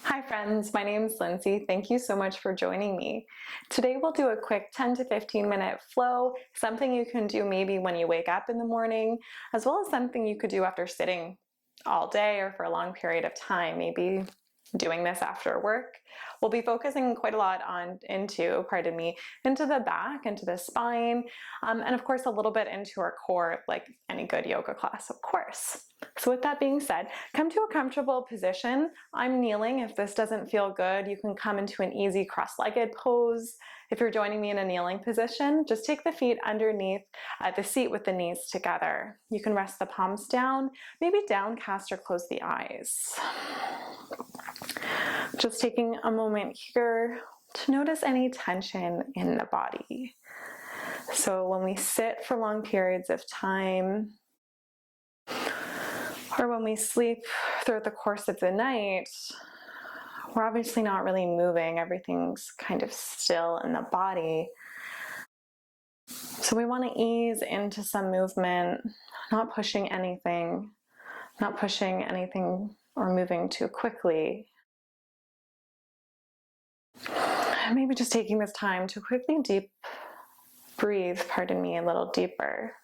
Hi friends, my name is Lindsay. Thank you so much for joining me. Today we'll do a quick 10 to 15 minute flow, something you can do maybe when you wake up in the morning, as well as something you could do after sitting all day or for a long period of time, maybe doing this after work. We'll be focusing quite a lot into the back, into the spine, and of course a little bit into our core, like any good yoga class, of course. So with that being said, come to a comfortable position. I'm kneeling. If this doesn't feel good, you can come into an easy cross-legged pose. If you're joining me in a kneeling position, just take the feet underneath the seat with the knees together. You can rest the palms down, maybe downcast or close the eyes. Just taking a moment here to notice any tension in the body. So when we sit for long periods of time, or when we sleep throughout the course of the night, we're obviously not really moving. Everything's kind of still in the body. So we want to ease into some movement, not pushing anything or moving too quickly. Maybe just taking this time to quickly breathe a little deeper.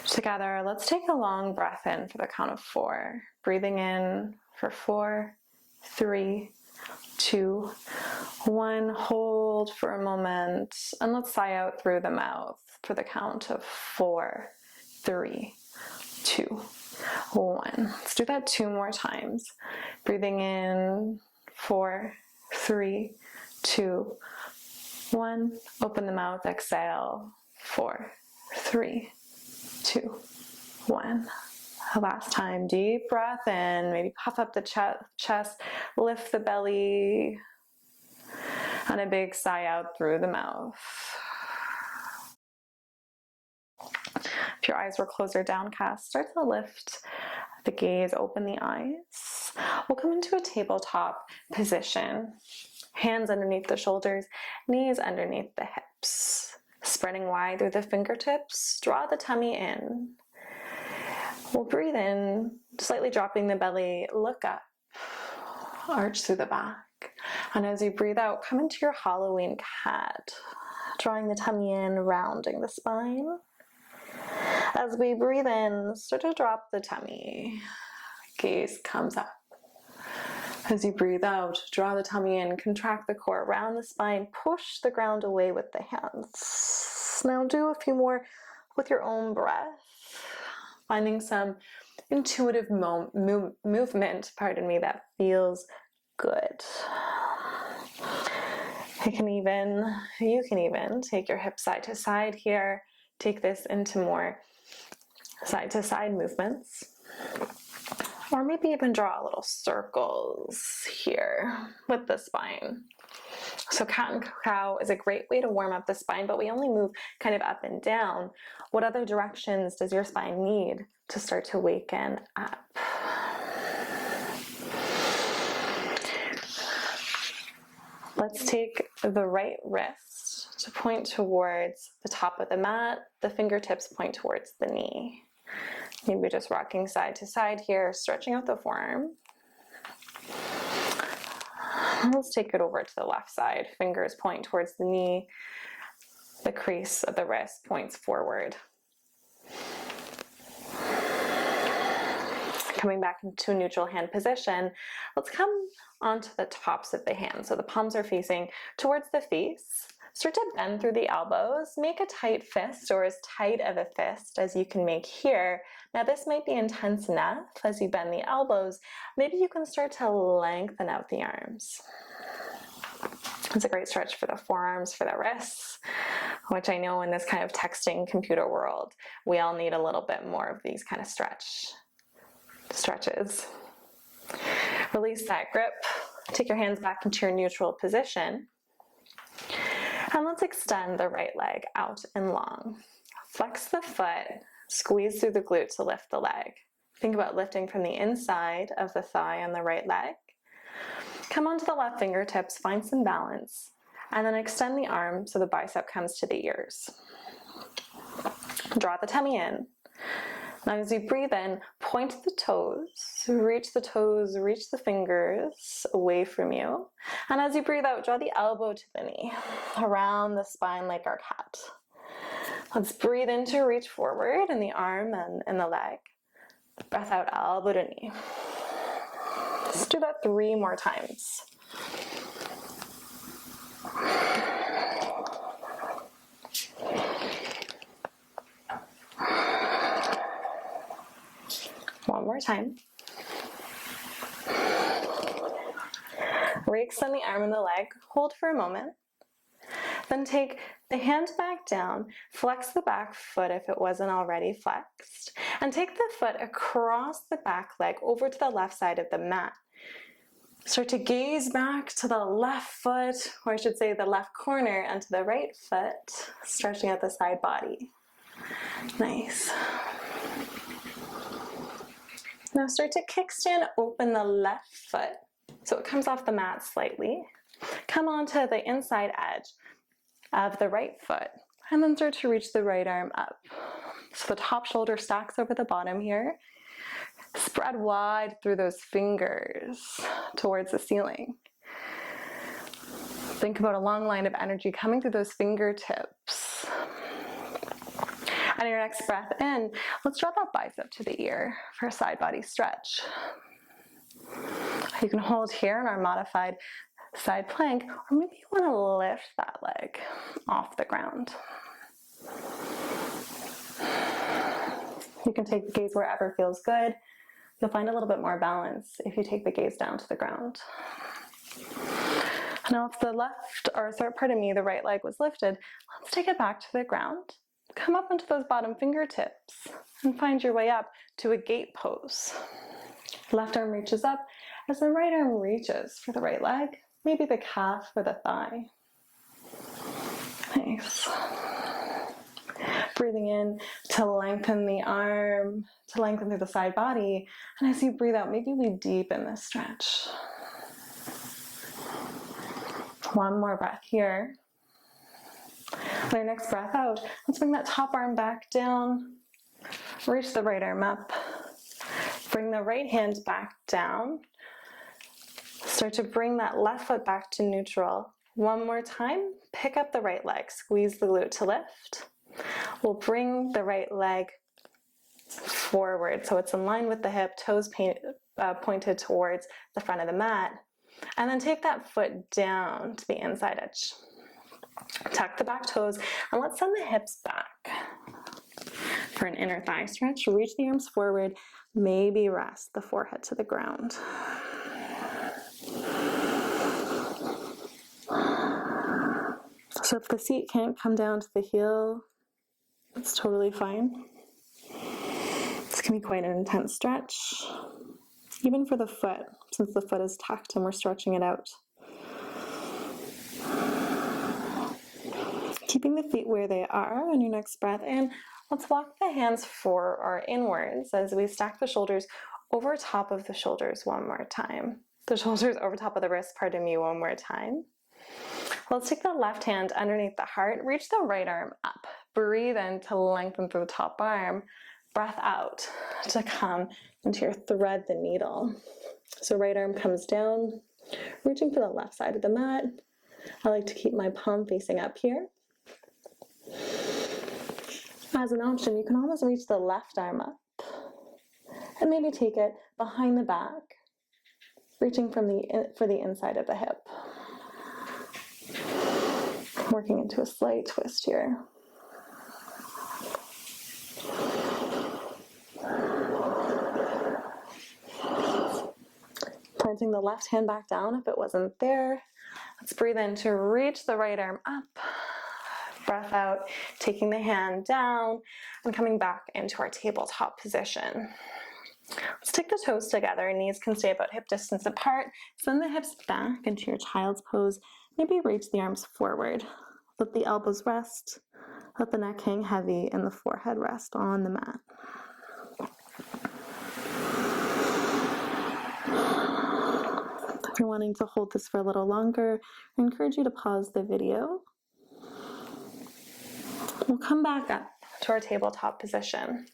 Together, let's take a long breath in for the count of 4. Breathing in for 4, 3, 2, 1. Hold for a moment, and let's sigh out through the mouth for the count of 4, 3, 2, 1. Let's do that 2 more times. Breathing in, 4, 3, 2, 1. Open the mouth, exhale, 4, 3, 2, 1. Last time, deep breath in, maybe puff up the chest, lift the belly, and a big sigh out through the mouth. If your eyes were closed or downcast, start to lift the gaze, open the eyes. We'll come into a tabletop position. Hands underneath the shoulders, knees underneath the hips. Spreading wide through the fingertips, draw the tummy in. We'll breathe in, slightly dropping the belly, look up, arch through the back. And as you breathe out, come into your Halloween cat, drawing the tummy in, rounding the spine. As we breathe in, start to drop the tummy. Gaze comes up. As you breathe out, draw the tummy in, contract the core, round the spine, push the ground away with the hands. Now do a few more with your own breath, finding some intuitive movement, that feels good. You can even take your hips side to side here, take this into more side to side movements. Or maybe even draw little circles here with the spine. So cat and cow is a great way to warm up the spine, but we only move kind of up and down. What other directions does your spine need to start to waken up? Let's take the right wrist to point towards the top of the mat. The fingertips point towards the knee. Maybe just rocking side to side here, stretching out the forearm. Let's take it over to the left side. Fingers point towards the knee. The crease of the wrist points forward. Coming back into a neutral hand position, let's come onto the tops of the hands. So the palms are facing towards the face. Start to bend through the elbows. Make a tight fist, or as tight of a fist as you can make here. Now this might be intense enough as you bend the elbows. Maybe you can start to lengthen out the arms. It's a great stretch for the forearms, for the wrists, which I know in this kind of texting computer world, we all need a little bit more of these kind of stretches. Release that grip. Take your hands back into your neutral position. And let's extend the right leg out and long. Flex the foot, squeeze through the glute to lift the leg. Think about lifting from the inside of the thigh on the right leg. Come onto the left fingertips, find some balance, and then extend the arm so the bicep comes to the ears. Draw the tummy in. Now as you breathe in, point the toes, reach the fingers away from you. And as you breathe out, draw the elbow to the knee, around the spine like our cat. Let's breathe in to reach forward in the arm and in the leg. Breath out, elbow to knee. Let's do that 3 more times. One more time. Re-extend the arm and the leg. Hold for a moment. Then take the hand back down, flex the back foot if it wasn't already flexed, and take the foot across the back leg over to the left side of the mat. Start to gaze back to the left foot, or I should say the left corner, and to the right foot, stretching out the side body. Nice. Now start to kickstand open the left foot so it comes off the mat slightly. Come onto the inside edge of the right foot, and then start to reach the right arm up. So the top shoulder stacks over the bottom here. Spread wide through those fingers towards the ceiling. Think about a long line of energy coming through those fingertips. And your next breath in, let's draw that bicep to the ear for a side body stretch. You can hold here in our modified side plank, or maybe you want to lift that leg off the ground. You can take the gaze wherever feels good. You'll find a little bit more balance if you take the gaze down to the ground. Now if the the right leg was lifted, let's take it back to the ground. Come up into those bottom fingertips and find your way up to a gate pose. Left arm reaches up as the right arm reaches for the right leg, maybe the calf or the thigh. Nice. Breathing in to lengthen the arm, to lengthen through the side body. And as you breathe out, maybe we deepen this stretch. One more breath here. On your next breath out, let's bring that top arm back down. Reach the right arm up. Bring the right hand back down. Start to bring that left foot back to neutral. One more time. Pick up the right leg. Squeeze the glute to lift. We'll bring the right leg forward so it's in line with the hip, toes pointed towards the front of the mat. And then take that foot down to the inside edge. Tuck the back toes and let's send the hips back. For an inner thigh stretch, reach the arms forward, maybe rest the forehead to the ground. So if the seat can't come down to the heel, it's totally fine. This can be quite an intense stretch, even for the foot, since the foot is tucked and we're stretching it out. Keeping the feet where they are on your next breath in, let's walk the hands forward or inwards as we stack the shoulders over top of the shoulders one more time. The shoulders over top of the wrists, pardon me, one more time. Let's take the left hand underneath the heart, reach the right arm up. Breathe in to lengthen through the top arm. Breath out to come into your thread the needle. So right arm comes down, reaching for the left side of the mat. I like to keep my palm facing up here. As an option, you can always reach the left arm up and maybe take it behind the back, reaching for the inside of the hip. Working into a slight twist here. Planting the left hand back down if it wasn't there. Let's breathe in to reach the right arm up. Breath out, taking the hand down and coming back into our tabletop position. Let's take the toes together. Knees can stay about hip distance apart. Send the hips back into your child's pose. Maybe reach the arms forward. Let the elbows rest. Let the neck hang heavy and the forehead rest on the mat. If you're wanting to hold this for a little longer, I encourage you to pause the video. We'll come back up to our tabletop position.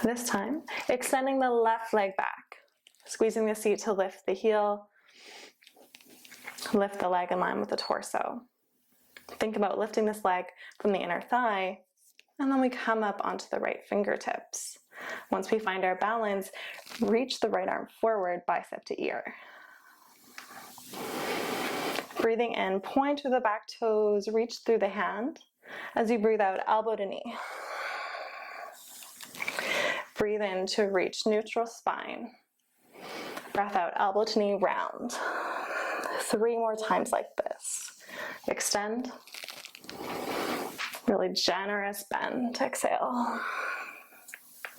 This time, extending the left leg back, squeezing the seat to lift the heel, lift the leg in line with the torso. Think about lifting this leg from the inner thigh, and then we come up onto the right fingertips. Once we find our balance, reach the right arm forward, bicep to ear. Breathing in, point through the back toes, reach through the hand. As you breathe out, elbow to knee. Breathe in to reach neutral spine. Breath out, elbow to knee, round. 3 more times like this. Extend. Really generous bend. Exhale.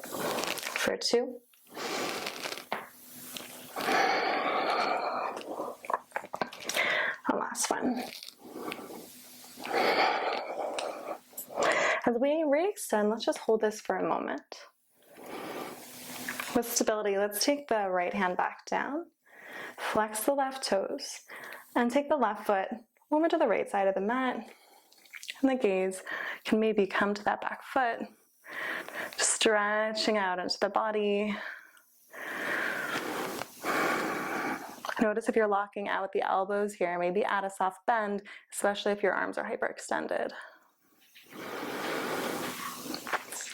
For 2. And last one. As we re-extend, let's just hold this for a moment. With stability, let's take the right hand back down, flex the left toes, and take the left foot over to the right side of the mat. And the gaze can maybe come to that back foot, stretching out into the body. Notice if you're locking out the elbows here, maybe add a soft bend, especially if your arms are hyperextended.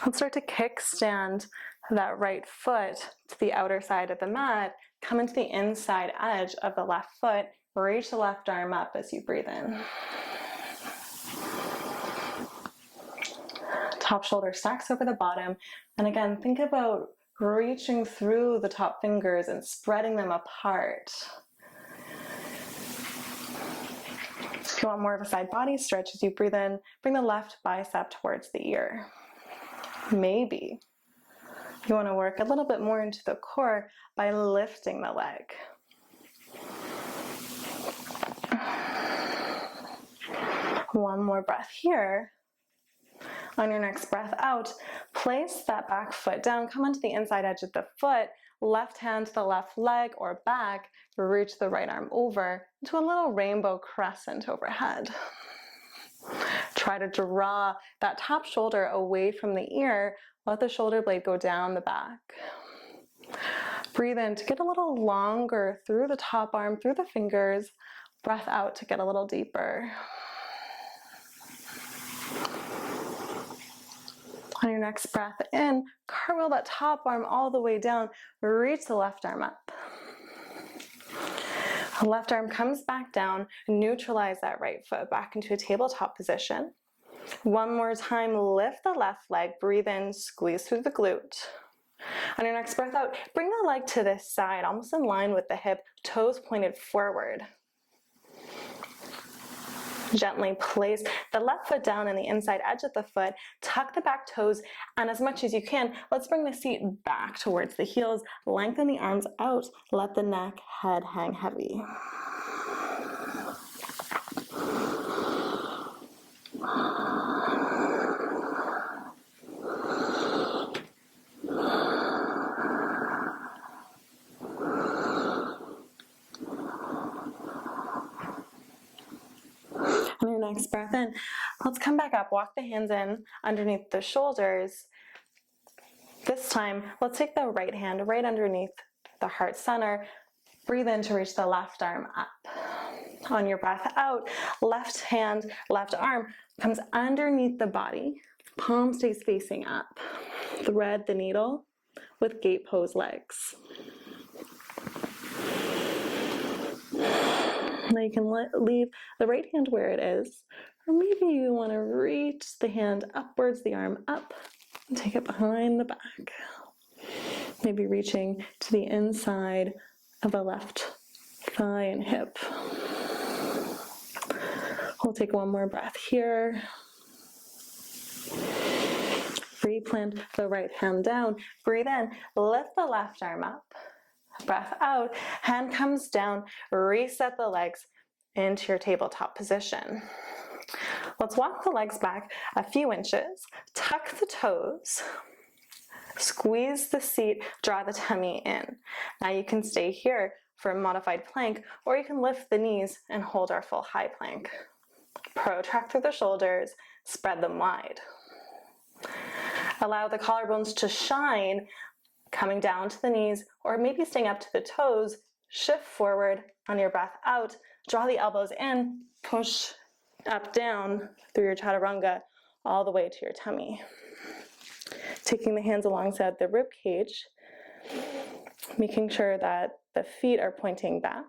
Let's start to kickstand that right foot to the outer side of the mat, come into the inside edge of the left foot, reach the left arm up as you breathe in. Top shoulder stacks over the bottom, and again, think about reaching through the top fingers and spreading them apart. If you want more of a side body stretch as you breathe in, bring the left bicep towards the ear. Maybe you want to work a little bit more into the core by lifting the leg. One more breath here. On your next breath out, place that back foot down, come onto the inside edge of the foot, left hand to the left leg or back, reach the right arm over into a little rainbow crescent overhead. Try to draw that top shoulder away from the ear, let the shoulder blade go down the back. Breathe in to get a little longer through the top arm, through the fingers. Breath out to get a little deeper. On your next breath in, cartwheel that top arm all the way down, reach the left arm up. The left arm comes back down, neutralize that right foot back into a tabletop position. One more time, lift the left leg, breathe in, squeeze through the glute. On your next breath out, bring the leg to this side, almost in line with the hip, toes pointed forward. Gently place the left foot down in the inside edge of the foot, tuck the back toes, and as much as you can, let's bring the seat back towards the heels, lengthen the arms out, let the neck, head hang heavy. On your next breath in, let's come back up, walk the hands in underneath the shoulders. This time, let's take the right hand right underneath the heart center, breathe in to reach the left arm up. On your breath out, left hand, left arm comes underneath the body, palm stays facing up. Thread the needle with gate pose legs. Now you can leave the right hand where it is, or maybe you want to reach the hand upwards, the arm up, and take it behind the back. Maybe reaching to the inside of the left thigh and hip. We'll take one more breath here. Replant the right hand down. Breathe in, lift the left arm up. Breath out, hand comes down, reset the legs into your tabletop position. Let's walk the legs back a few inches, tuck the toes, squeeze the seat, draw the tummy in. Now you can stay here for a modified plank, or you can lift the knees and hold our full high plank. Protract through the shoulders, spread them wide. Allow the collarbones to shine, coming down to the knees, or maybe staying up to the toes. Shift forward on your breath out. Draw the elbows in, push up, down through your chaturanga, all the way to your tummy. Taking the hands alongside the rib cage, making sure that the feet are pointing back.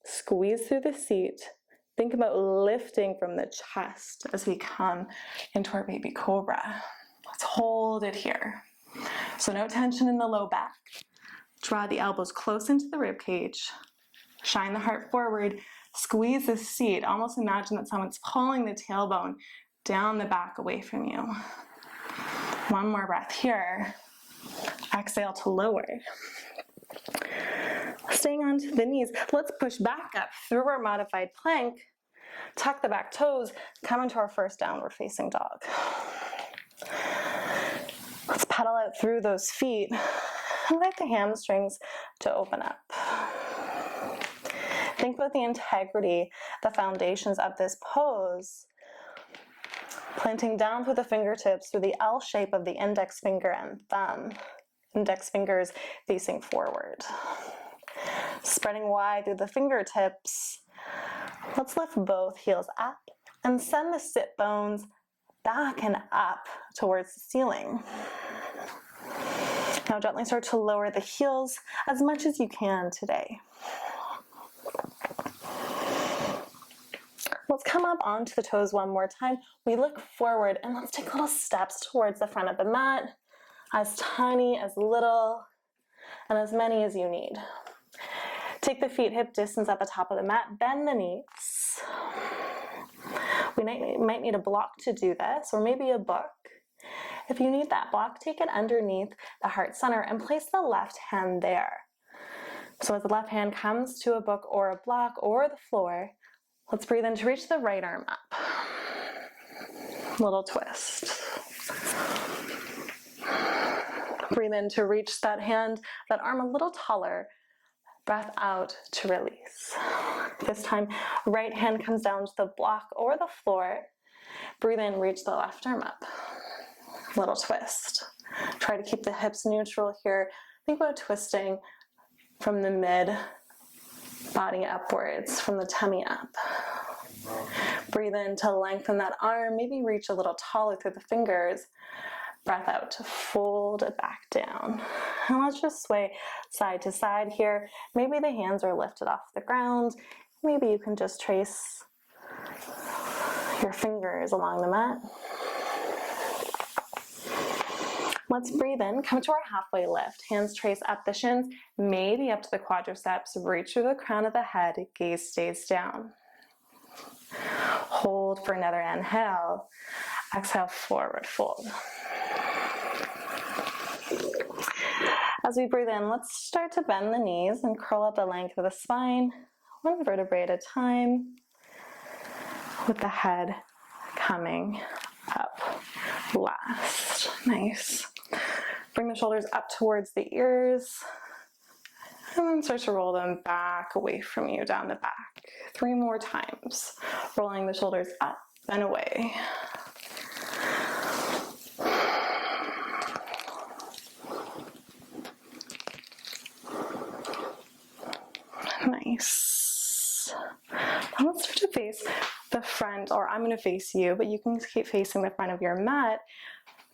Squeeze through the seat. Think about lifting from the chest as we come into our baby cobra. Let's hold it here. So no tension in the low back. Draw the elbows close into the rib cage. Shine the heart forward. Squeeze the seat. Almost imagine that someone's pulling the tailbone down the back away from you. One more breath here. Exhale to lower. Staying onto the knees, let's push back up through our modified plank. Tuck the back toes. Come into our first downward facing dog. Let's pedal out through those feet. Invite the hamstrings to open up. Think about the integrity, the foundations of this pose. Planting down through the fingertips, through the L shape of the index finger and thumb. Index fingers facing forward. Spreading wide through the fingertips. Let's lift both heels up and send the sit bones back and up towards the ceiling. Now gently start to lower the heels as much as you can today. Let's come up onto the toes one more time. We look forward and let's take little steps towards the front of the mat, as tiny, as little, and as many as you need. Take the feet hip distance at the top of the mat, bend the knees. We might need a block to do this, or maybe a book. If you need that block, take it underneath the heart center and place the left hand there. So as the left hand comes to a book or a block or the floor, let's breathe in to reach the right arm up. Little twist. Breathe in to reach that hand, that arm a little taller. Breath out to release. This time, right hand comes down to the block or the floor. Breathe in, reach the left arm up. Little twist. Try to keep the hips neutral here. Think about twisting from the mid body upwards, from the tummy up. Breathe in to lengthen that arm, maybe reach a little taller through the fingers. Breath out to fold it back down. And let's just sway side to side here. Maybe the hands are lifted off the ground. Maybe you can just trace your fingers along the mat. Let's breathe in, come to our halfway lift. Hands trace up the shins, maybe up to the quadriceps. Reach through the crown of the head, gaze stays down. Hold for another inhale. Exhale, forward fold. As we breathe in, let's start to bend the knees and curl up the length of the spine, one vertebrae at a time, with the head coming up last. Nice. Bring the shoulders up towards the ears, and then start to roll them back away from you, down the back. 3 more times. Rolling the shoulders up and away. Nice. Now let's start to face the front, or I'm going to face you, but you can keep facing the front of your mat.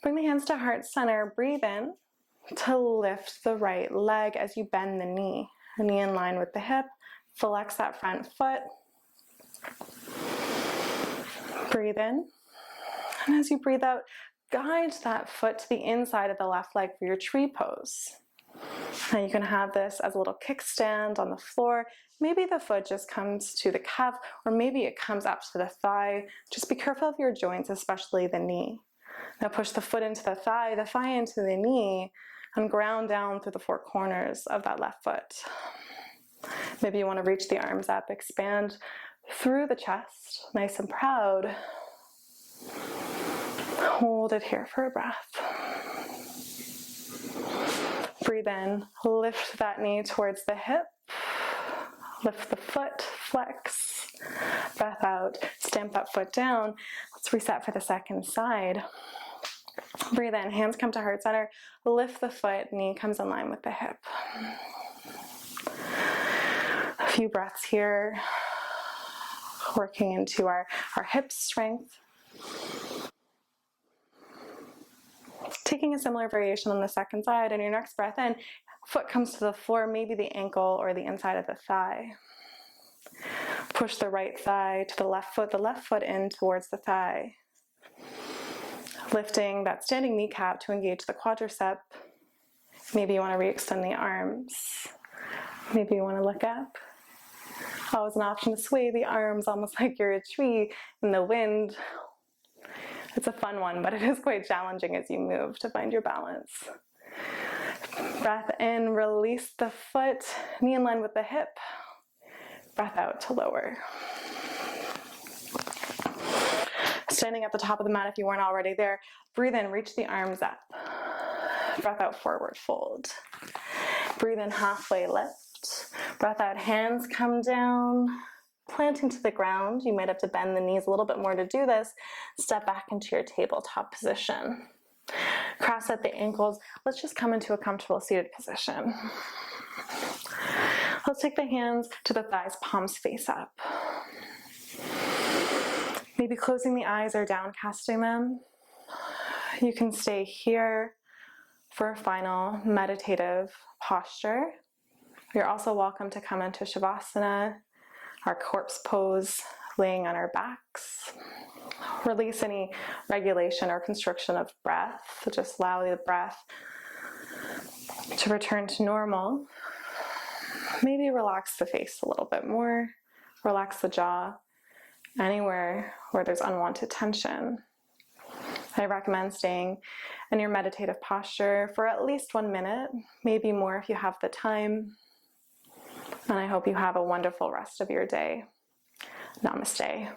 Bring the hands to heart center. Breathe in to lift the right leg as you bend the knee in line with the hip. Flex that front foot. Breathe in. And as you breathe out, guide that foot to the inside of the left leg for your tree pose. Now you can have this as a little kickstand on the floor. Maybe the foot just comes to the calf, or maybe it comes up to the thigh. Just be careful of your joints, especially the knee. Now push the foot into the thigh into the knee, and ground down through the 4 corners of that left foot. Maybe you want to reach the arms up, expand through the chest, nice and proud. Hold it here for a breath. Breathe in, lift that knee towards the hip, lift the foot, flex. Breath out, stamp that foot down. Let's reset for the second side. Breathe in, hands come to heart center, lift the foot, knee comes in line with the hip. A few breaths here, working into our hip strength. Taking a similar variation on the second side, and your next breath in, foot comes to the floor, maybe the ankle or the inside of the thigh. Push the right thigh to the left foot in towards the thigh. Lifting that standing kneecap to engage the quadricep. Maybe you want to re-extend the arms. Maybe you want to look up. Always an option to sway the arms, almost like you're a tree in the wind. It's a fun one, but it is quite challenging as you move to find your balance. Breath in, release the foot, knee in line with the hip. Breath out to lower. Standing at the top of the mat if you weren't already there. Breathe in, reach the arms up. Breath out, forward fold. Breathe in, halfway lift. Breath out, hands come down, planting to the ground. You might have to bend the knees a little bit more to do this. Step back into your tabletop position. Cross at the ankles. Let's just come into a comfortable seated position. Let's take the hands to the thighs, palms face up. Maybe closing the eyes or downcasting them. You can stay here for a final meditative posture. You're also welcome to come into Shavasana, our corpse pose, laying on our backs. Release any regulation or constriction of breath. Just allow the breath to return to normal. Maybe relax the face a little bit more. Relax the jaw. Anywhere where there's unwanted tension. I recommend staying in your meditative posture for at least 1 minute, maybe more if you have the time. And I hope you have a wonderful rest of your day. Namaste.